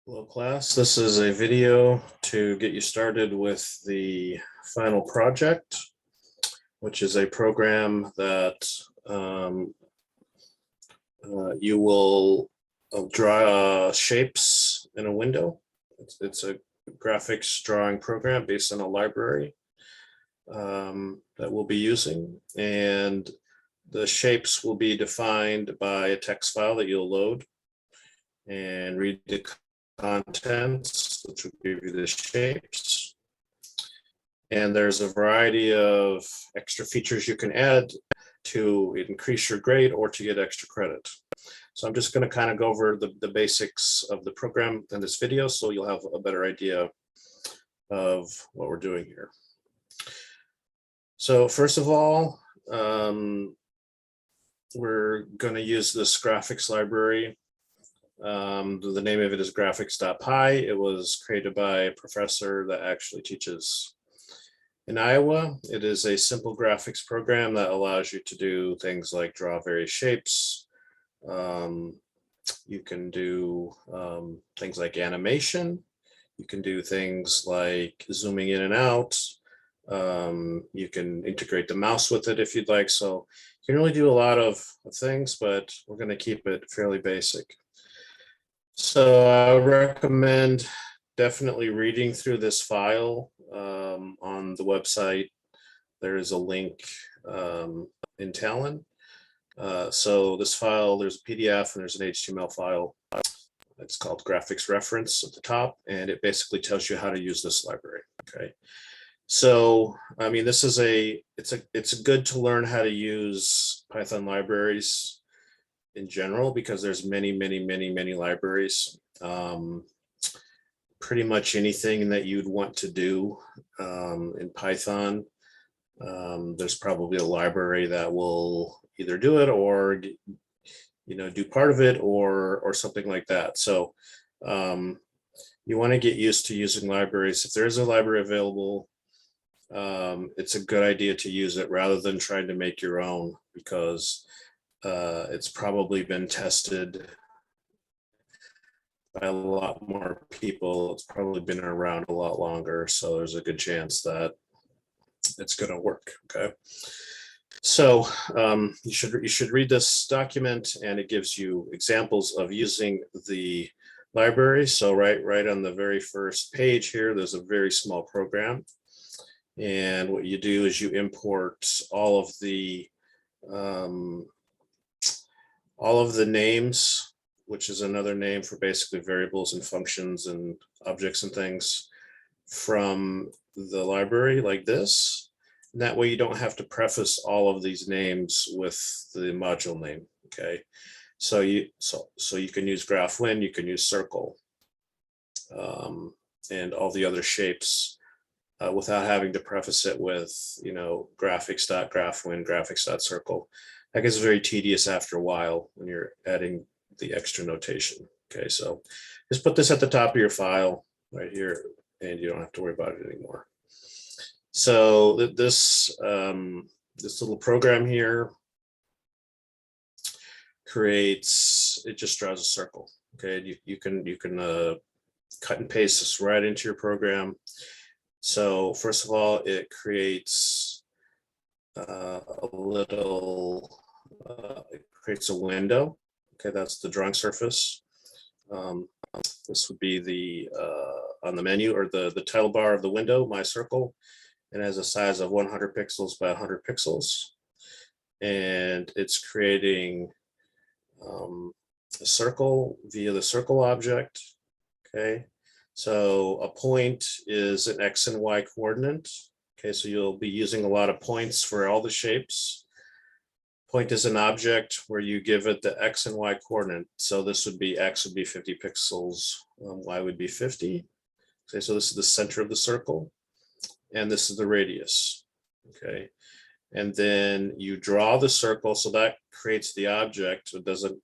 Hello class, this is a video to get you started with the final project, which is a program that you will draw shapes in a window. It's a graphics drawing program based on a library that we'll be using, and the shapes will be defined by a text file that you'll load and read the contents, which will give you the shapes. And there's a variety of extra features you can add to increase your grade or to get extra credit. So I'm just going to kind of go over the basics of the program in this video, so you'll have a better idea of what we're doing here. So first of all, we're going to use this graphics library. The name of it is graphics.py. It was created by a professor that actually teaches in Iowa. It is a simple graphics program that allows you to do things like draw various shapes. You can do things like animation. You can do things like zooming in and out. You can integrate the mouse with it if you'd like. So you can really do a lot of things, but we're going to keep it fairly basic. So I recommend definitely reading through this file on the website. There is a link in Talon. So this file, there's a PDF and there's an HTML file. It's called graphics reference at the top, and it basically tells you how to use this library. Okay. So, I mean, this is it's good to learn how to use Python libraries in general, because there's many libraries. Pretty much anything that you'd want to do in Python, there's probably a library that will either do it or do part of it or something like that. So you want to get used to using libraries. If there is a library available, it's a good idea to use it rather than trying to make your own, because it's probably been tested by a lot more people. It's probably been around a lot longer, so there's a good chance that it's going to work. Okay, so you should read this document, and it gives you examples of using the library. So right on the very first page here, there's a very small program, and what you do is you import all of the names, which is another name for basically variables and functions and objects and things, from the library like this. And that way you don't have to preface all of these names with the module name. Okay, so you can use GraphWin, you can use Circle, and all the other shapes without having to preface it with graphics.graphwin, graphics.circle. That gets very tedious after a while when you're adding the extra notation. Okay, so just put this at the top of your file right here, and you don't have to worry about it anymore. So this little program here it just draws a circle. Okay, you can cut and paste this right into your program. So first of all, it creates it creates a window. Okay, that's the drawing surface. This would be the on the menu, or the title bar of the window, my circle. It has a size of 100 pixels by 100 pixels, and it's creating a circle via the circle object. Okay, so a point is an X and Y coordinate. Okay, so you'll be using a lot of points for all the shapes. Point is an object where you give it the X and Y coordinate. So this would be X would be 50 pixels, Y would be 50. Okay, so this is the center of the circle, and this is the radius. Okay, and then you draw the circle, so that creates the object. It doesn't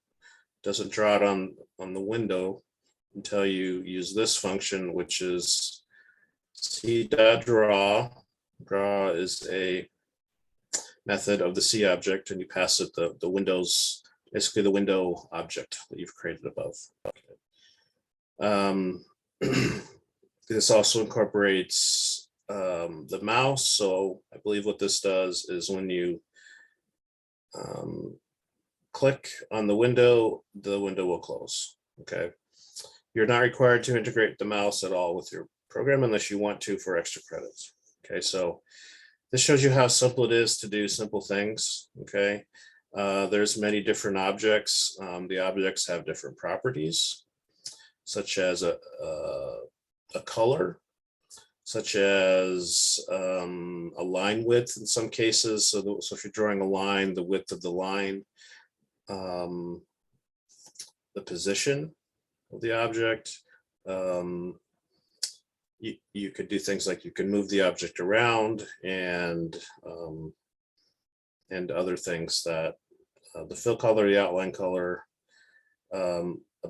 draw it on the window until you use this function, which is c.draw. Draw is a method of the C object, and you pass it the windows, basically the window object that you've created above. Okay. This also incorporates the mouse. So I believe what this does is when you click on the window will close. Okay. You're not required to integrate the mouse at all with your program unless you want to for extra credits. Okay, so this shows you how simple it is to do simple things. Okay, there's many different objects. The objects have different properties, such as a color, such as a line width in some cases. So if you're drawing a line, the width of the line, the position of the object. You could do things like you can move the object around and other things that the fill color, the outline color, a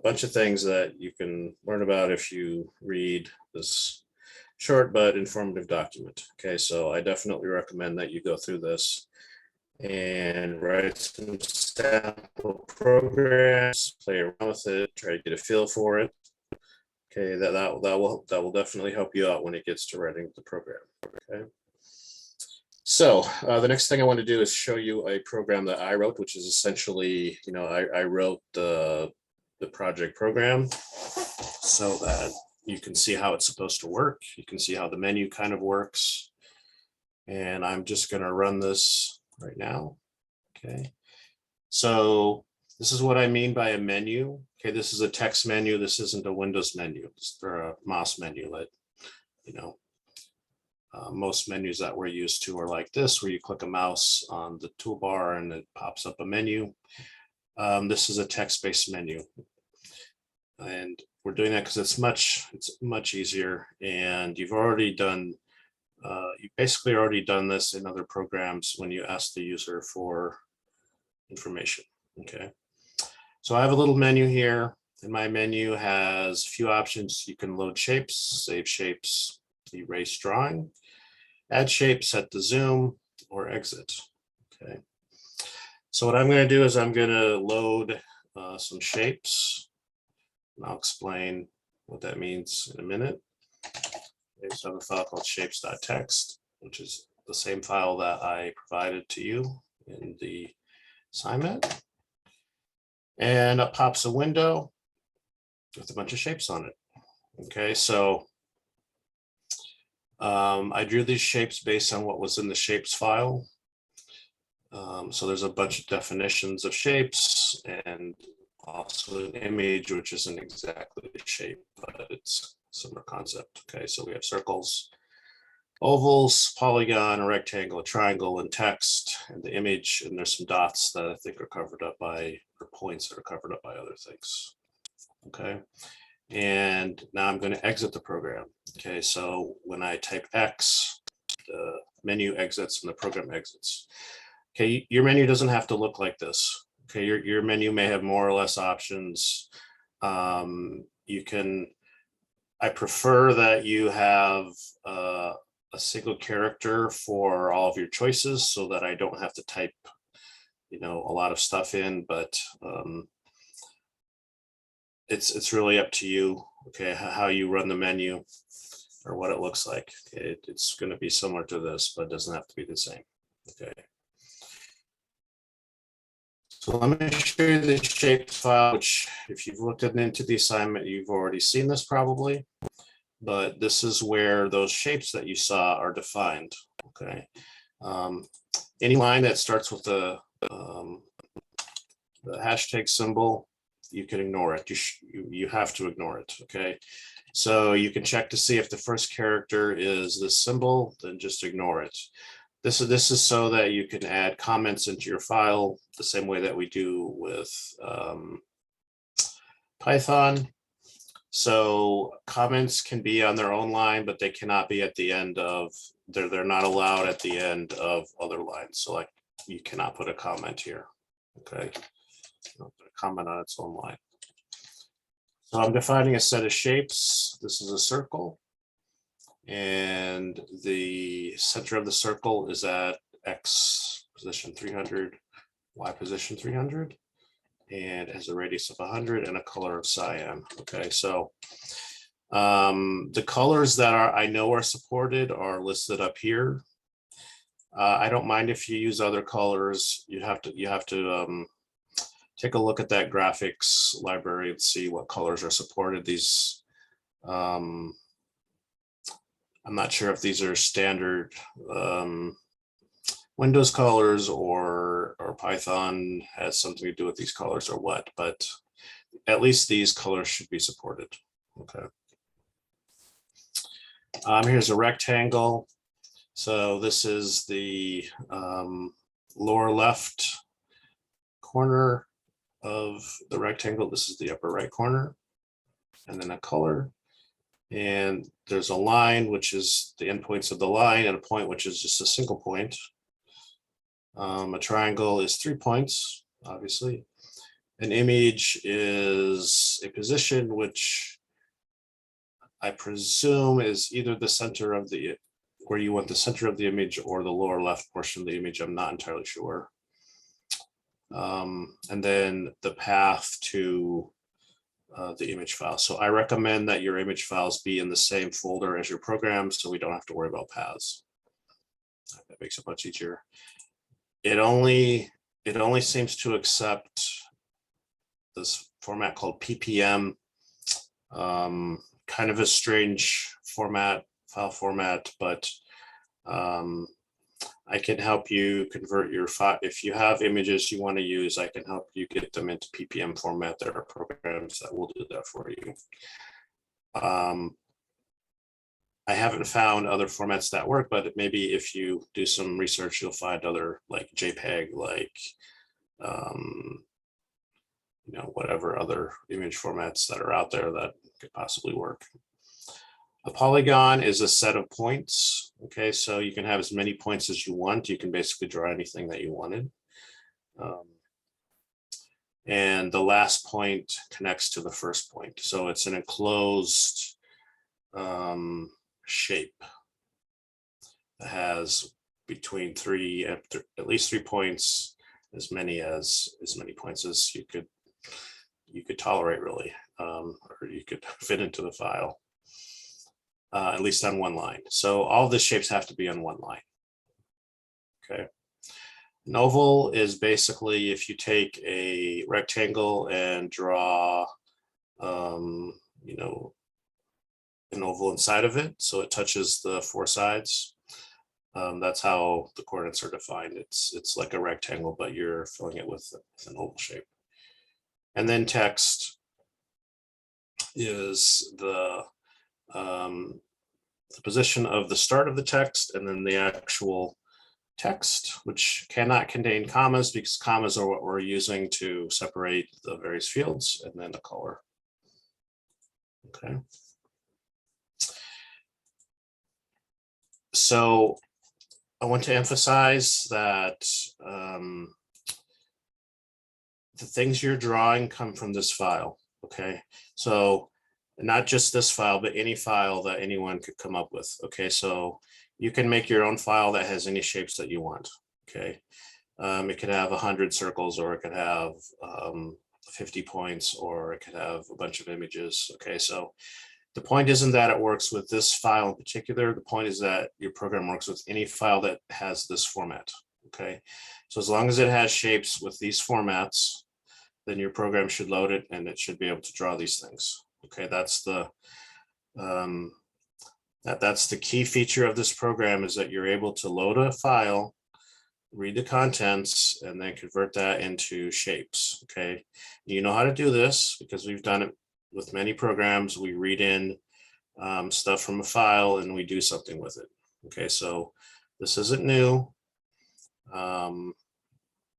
bunch of things that you can learn about if you read this short but informative document. Okay, so I definitely recommend that you go through this and write some sample programs, play around with it, try to get a feel for it. Okay, that will definitely help you out when it gets to writing the program. Okay. So the next thing I want to do is show you a program that I wrote, which is essentially, I wrote the project program so that you can see how it's supposed to work. You can see how the menu kind of works. And I'm just going to run this right now. Okay. So this is what I mean by a menu. Okay, this is a text menu. This isn't a Windows menu. It's a mouse menu that, most menus that we're used to are like this, where you click a mouse on the toolbar and it pops up a menu. This is a text-based menu. And we're doing that because it's much easier. And you've already done, you basically already done this in other programs when you ask the user for information. Okay. So I have a little menu here, and my menu has a few options. You can load shapes, save shapes, erase drawing, add shapes, set the zoom, or exit. Okay. So what I'm going to do is I'm going to load some shapes, and I'll explain what that means in a minute. Okay, so I have a file called shapes.txt, which is the same file that I provided to you in the assignment. And it pops a window with a bunch of shapes on it. Okay, so I drew these shapes based on what was in the shapes file. So there's a bunch of definitions of shapes and also an image, which isn't exactly a shape, but it's a similar concept. Okay, so we have circles, ovals, polygon, a rectangle, a triangle, and text, and the image, and there's some dots that I think are covered up by, or points that are covered up by other things. Okay, and now I'm going to exit the program. Okay, so when I type X, the menu exits and the program exits. Okay, your menu doesn't have to look like this. Okay, your menu may have more or less options. You can, I prefer that you have a single character for all of your choices so that I don't have to type, a lot of stuff in, but it's really up to you, okay, how you run the menu or what it looks like. Okay, it's going to be similar to this, but it doesn't have to be the same. Okay. So let me show you the shapes file, which if you've looked into the assignment, you've already seen this probably, but this is where those shapes that you saw are defined. Okay. Any line that starts with the hashtag symbol, you can ignore it. You have to ignore it. Okay. So you can check to see if the first character is this symbol, then just ignore it. This is so that you can add comments into your file the same way that we do with Python. So comments can be on their own line, but they cannot be at the end of, they're not allowed at the end of other lines. So like you cannot put a comment here. Okay. Put a comment on its own line. So I'm defining a set of shapes. This is a circle. And the center of the circle is at X position 300, Y position 300. and has a radius of 100 and a color of cyan. Okay, so the colors that I know are supported are listed up here. I don't mind if you use other colors. You have to take a look at that graphics library and see what colors are supported. These I'm not sure if these are standard Windows colors or Python has something to do with these colors or what, but at least these colors should be supported. Okay. Here's a rectangle. So this is the lower left corner of the rectangle. This is the upper right corner, and then a color. And there's a line, which is the endpoints of the line, and a point, which is just a single point. A triangle is 3 points, obviously. An image is a position, which I presume is either the center of the, where you want the center of the image, or the lower left portion of the image. I'm not entirely sure. And then the path to the image file. So I recommend that your image files be in the same folder as your program, so we don't have to worry about paths. That makes it much easier. It only seems to accept this format called PPM, kind of a strange format, file format, but I can help you convert your file. If you have images you want to use, I can help you get them into PPM format. There are programs that will do that for you. I haven't found other formats that work, but maybe if you do some research, you'll find other, like JPEG, like whatever other image formats that are out there that could possibly work. A polygon is a set of points. Okay, so you can have as many points as you want. You can basically draw anything that you wanted. And the last point connects to the first point. So it's an enclosed shape that has between at least 3 points, as many points as you could tolerate, really, or you could fit into the file, at least on one line. So all the shapes have to be on one line. Okay. An oval is basically if you take a rectangle and draw, an oval inside of it, so it touches the 4 sides. That's how the coordinates are defined. It's like a rectangle, but you're filling it with an oval shape. And then text is the position of the start of the text, and then the actual text, which cannot contain commas, because commas are what we're using to separate the various fields, and then the color. Okay. So I want to emphasize that the things you're drawing come from this file. Okay, so not just this file, but any file that anyone could come up with. Okay, so you can make your own file that has any shapes that you want. Okay, it could have 100 circles, or it could have 50 points, or it could have a bunch of images. Okay, so the point isn't that it works with this file in particular. The point is that your program works with any file that has this format. Okay, so as long as it has shapes with these formats, then your program should load it, and it should be able to draw these things. Okay, that's the key feature of this program, is that you're able to load a file, read the contents, and then convert that into shapes. Okay, you know how to do this because we've done it with many programs. We read in stuff from a file and we do something with it. Okay, so this isn't new.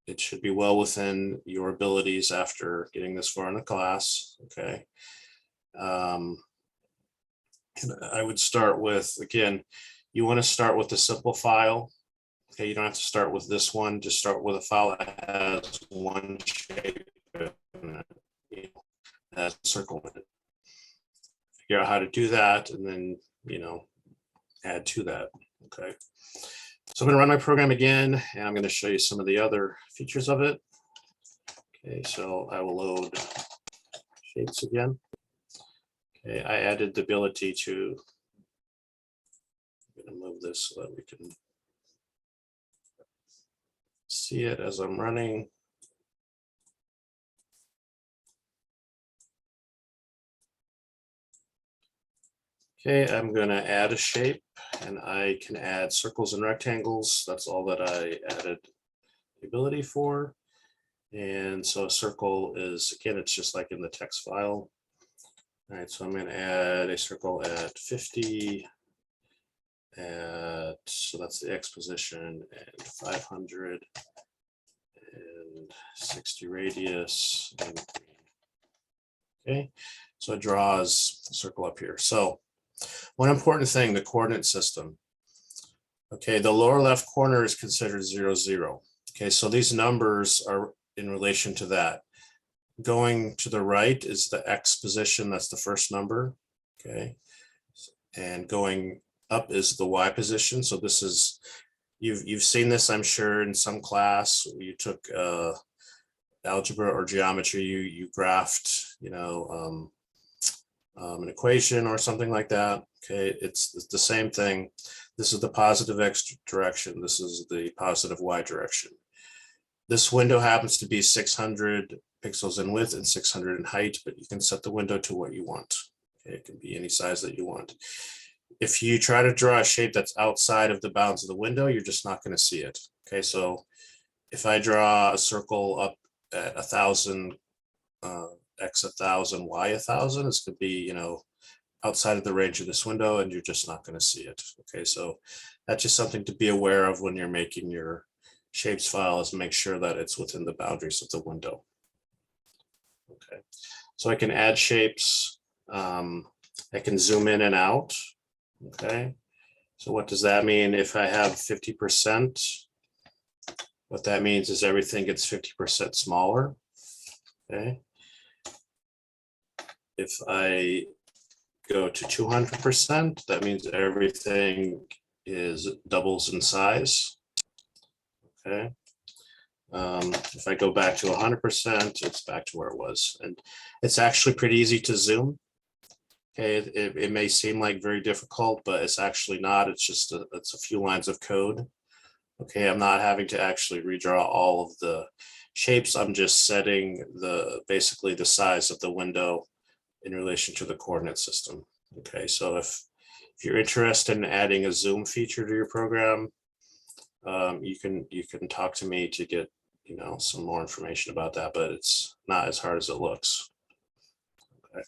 It should be well within your abilities after getting this far in the class. Okay. And I would start with, again, you want to start with a simple file. Okay, you don't have to start with this one. Just start with a file that has one shape and has a circle in it. Figure out how to do that, and then add to that. Okay, so I'm going to run my program again, and I'm going to show you some of the other features of it. Okay, so I will load shapes again. Okay, I added the ability to, I'm going to move this so that we can see it as I'm running. Okay, I'm going to add a shape, and I can add circles and rectangles. That's all that I added the ability for. And so a circle is, again, it's just like in the text file. All right, so I'm going to add a circle at 50, so that's the X position, and 500, and 60 radius. And, okay, so it draws a circle up here. So one important thing, the coordinate system. Okay, the lower left corner is considered 0, 0. Okay, so these numbers are in relation to that. Going to the right is the X position, that's the first number. Okay, and going up is the Y position. So this is, you've seen this, I'm sure, in some class. You took algebra or geometry, you graphed, an equation or something like that. Okay, it's the same thing. This is the positive X direction. This is the positive Y direction. This window happens to be 600 pixels in width and 600 in height, but you can set the window to what you want. Okay, it can be any size that you want. If you try to draw a shape that's outside of the bounds of the window, you're just not going to see it. Okay, so if I draw a circle up at 1,000, X 1,000, Y 1,000, it's going to be, outside of the range of this window, and you're just not going to see it. Okay, so that's just something to be aware of when you're making your shapes file, is make sure that it's within the boundaries of the window. Okay, so I can add shapes. I can zoom in and out. Okay, so what does that mean? If I have 50%, what that means is everything gets 50% smaller. Okay, if I go to 200%, that means everything is doubles in size. Okay. If I go back to 100%, it's back to where it was. And it's actually pretty easy to zoom. Okay, it may seem like very difficult, but it's actually not. It's just it's a few lines of code. Okay, I'm not having to actually redraw all of the shapes. I'm just setting basically the size of the window in relation to the coordinate system. Okay, so if you're interested in adding a zoom feature to your program, you can talk to me to get some more information about that, but it's not as hard as it looks. Okay.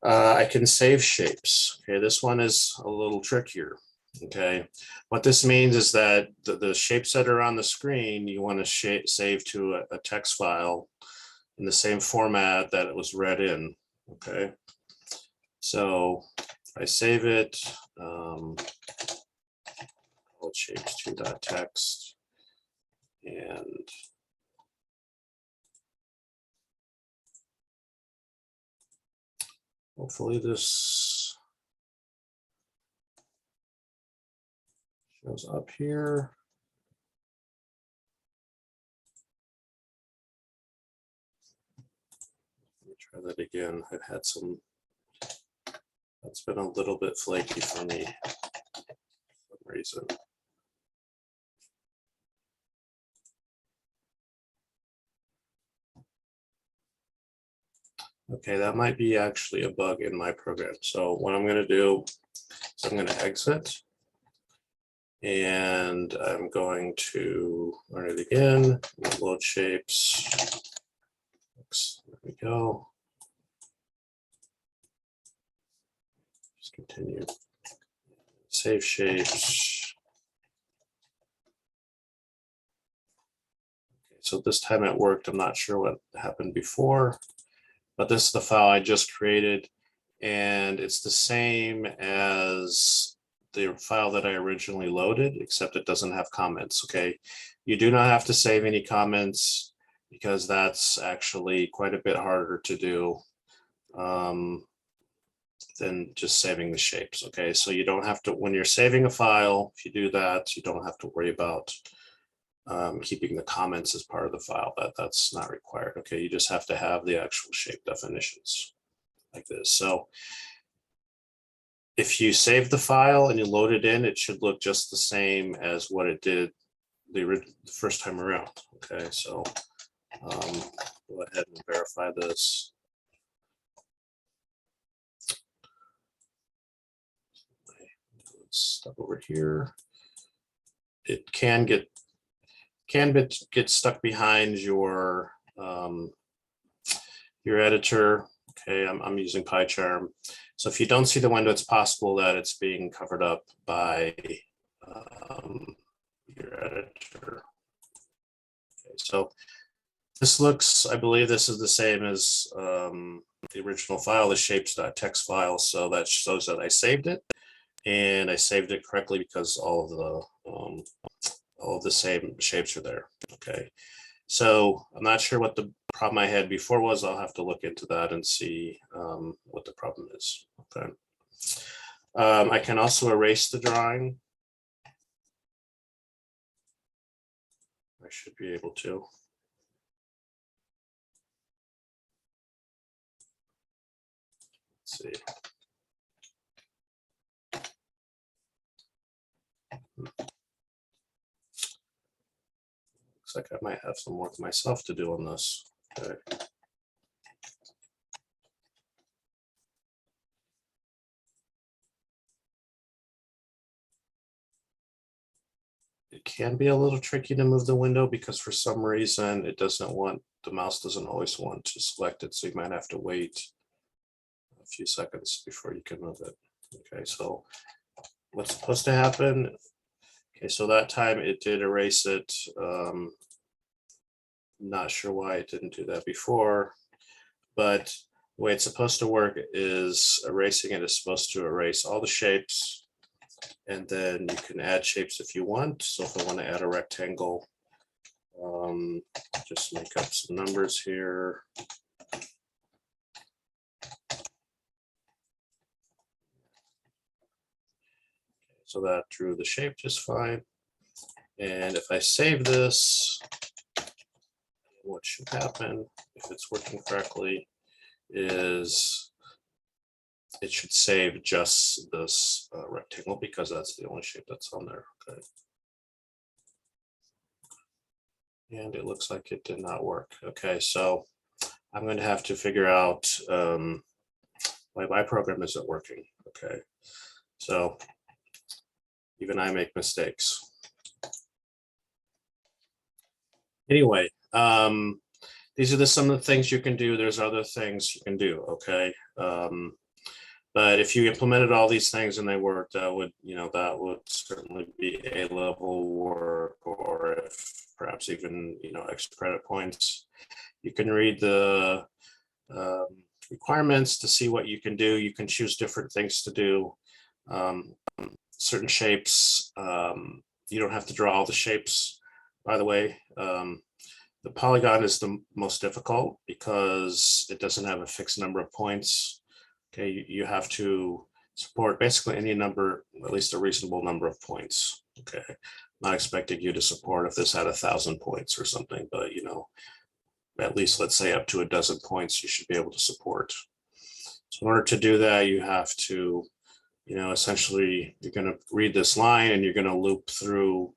I can save shapes. Okay, this one is a little trickier. Okay, what this means is that the shapes that are on the screen, you want to save to a text file in the same format that it was read in. Okay, so I save it. Call shapes2.txt, and hopefully this shows up here. Let me try that again. I've had some, that's been a little bit flaky for me for some reason. Okay, that might be actually a bug in my program. So what I'm going to do is I'm going to exit, and I'm going to run it again. Load shapes. There we go. Just continue. Save shapes. Okay, so this time it worked. I'm not sure what happened before, but this is the file I just created, and it's the same as the file that I originally loaded, except it doesn't have comments. Okay, you do not have to save any comments, because that's actually quite a bit harder to do than just saving the shapes. Okay, so you don't have to, when you're saving a file, if you do that, you don't have to worry about keeping the comments as part of the file. That's not required. Okay, you just have to have the actual shape definitions like this. So if you save the file and you load it in, it should look just the same as what it did the first time around. Okay, so go ahead and verify this. Let's step over here. It can get stuck behind your editor. Okay, I'm using PyCharm. So if you don't see the window, it's possible that it's being covered up by your editor. Okay, so this looks, I believe this is the same as the original file, the shapes.txt file. So that shows that I saved it, and I saved it correctly because all of the same shapes are there. Okay, so I'm not sure what the problem I had before was. I'll have to look into that and see what the problem is. Okay, I can also erase the drawing. I should be able to. Let's see. Looks like I might have some work myself to do on this. Okay. It can be a little tricky to move the window because for some reason it doesn't want, the mouse doesn't always want to select it. So you might have to wait a few seconds before you can move it. Okay, so what's supposed to happen? Okay, so that time it did erase it. Not sure why it didn't do that before, but the way it's supposed to work is erasing it is supposed to erase all the shapes, and then you can add shapes if you want. So if I want to add a rectangle, just make up some numbers here. So that drew the shape just fine. And if I save this, what should happen if it's working correctly is it should save just this rectangle because that's the only shape that's on there. Okay. And it looks like it did not work. Okay, so I'm going to have to figure out why my program isn't working. Okay, so even I make mistakes. Anyway, these are some of the things you can do. There's other things you can do. Okay. But if you implemented all these things and they worked, that would certainly be A-level work, or if perhaps even, extra credit points. You can read the requirements to see what you can do. You can choose different things to do. Certain shapes, you don't have to draw all the shapes, by the way. The polygon is the most difficult because it doesn't have a fixed number of points. Okay, you have to support basically any number, at least a reasonable number of points. Okay, not expecting you to support if this had 1,000 points or something, but at least let's say up to 12 points you should be able to support. So in order to do that, you have to, essentially you're going to read this line and you're going to loop through,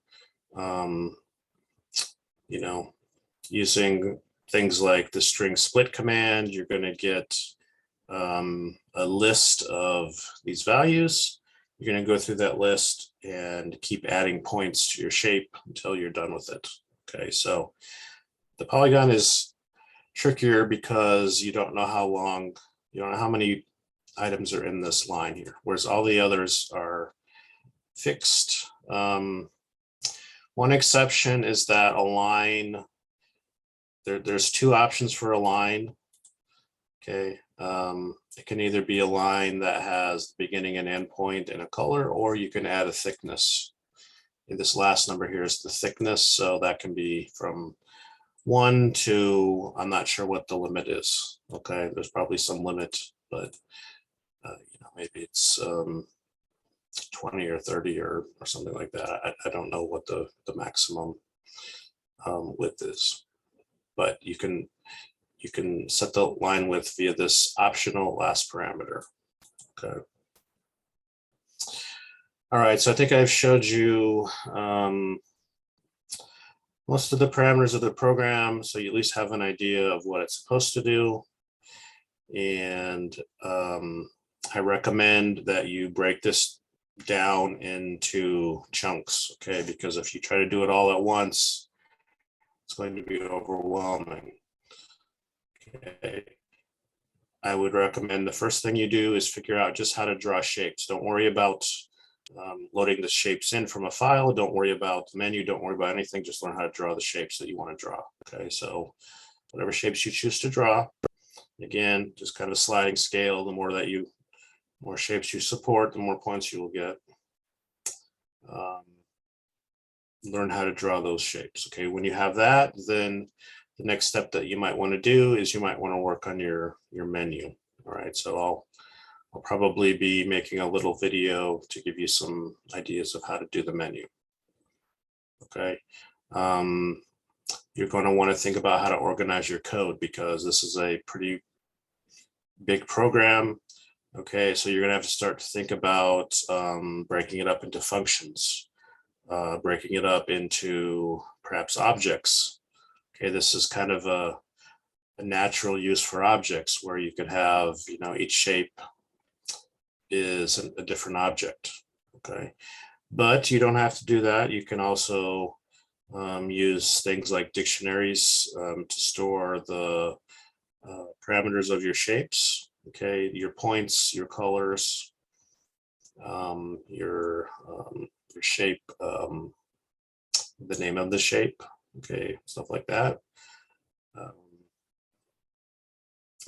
using things like the string split command. You're going to get a list of these values. You're going to go through that list and keep adding points to your shape until you're done with it. Okay, so the polygon is trickier because you don't know how long, you don't know how many items are in this line here, whereas all the others are fixed. One exception is that a line, there's two options for a line. Okay, it can either be a line that has the beginning and end point and a color, or you can add a thickness. And this last number here is the thickness, so that can be from 1 to, I'm not sure what the limit is. Okay, there's probably some limit, but maybe it's 20 or 30 or something like that. I don't know what the maximum width is. But you can set the line width via this optional last parameter. Okay. All right, so I think I've showed you most of the parameters of the program, so you at least have an idea of what it's supposed to do. And I recommend that you break this down into chunks, okay? Because if you try to do it all at once, it's going to be overwhelming. Okay. I would recommend the first thing you do is figure out just how to draw shapes. Don't worry about loading the shapes in from a file. Don't worry about the menu. Don't worry about anything. Just learn how to draw the shapes that you want to draw. Okay, so whatever shapes you choose to draw, again, just kind of sliding scale. The more shapes you support, the more points you will get. Learn how to draw those shapes. Okay, when you have that, then the next step that you might want to do is you might want to work on your menu. All right, so I'll probably be making a little video to give you some ideas of how to do the menu. Okay, you're going to want to think about how to organize your code because this is a pretty big program. Okay, so you're going to have to start to think about breaking it up into functions, breaking it up into perhaps objects. Okay, this is kind of a natural use for objects where you could have, each shape is a different object. Okay, but you don't have to do that. You can also use things like dictionaries to store the parameters of your shapes. Okay, your points, your colors, your shape, the name of the shape. Okay, stuff like that.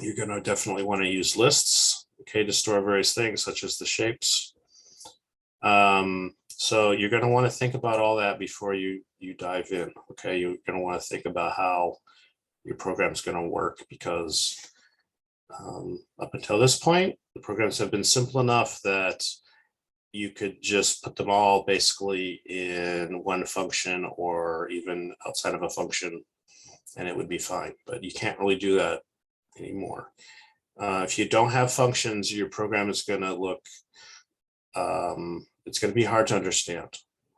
You're going to definitely want to use lists, okay, to store various things such as the shapes. So you're going to want to think about all that before you dive in. Okay, you're going to want to think about how your program is going to work because up until this point, the programs have been simple enough that you could just put them all basically in one function or even outside of a function and it would be fine, but you can't really do that anymore. If you don't have functions, your program is going to look, it's going to be hard to understand.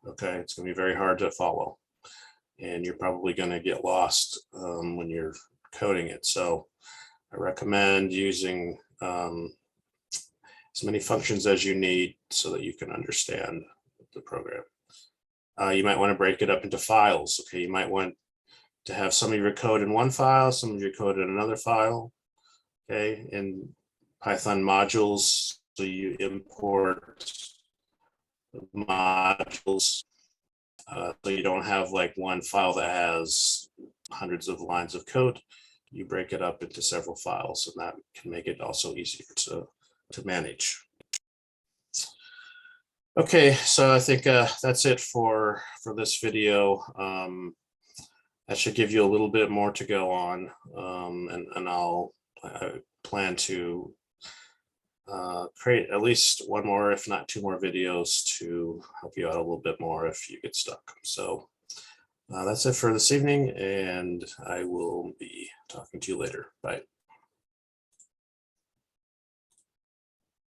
Okay, it's going to be very hard to follow and you're probably going to get lost when you're coding it. So I recommend using as many functions as you need so that you can understand the program. You might want to break it up into files. Okay, you might want to have some of your code in one file, some of your code in another file. Okay, in Python modules, so you import modules so you don't have like one file that has hundreds of lines of code. You break it up into several files, and that can make it also easier to manage. Okay, so I think that's it for this video. That should give you a little bit more to go on, and I plan to create at least one more, if not two more videos to help you out a little bit more if you get stuck. So that's it for this evening, and I will be talking to you later. Bye.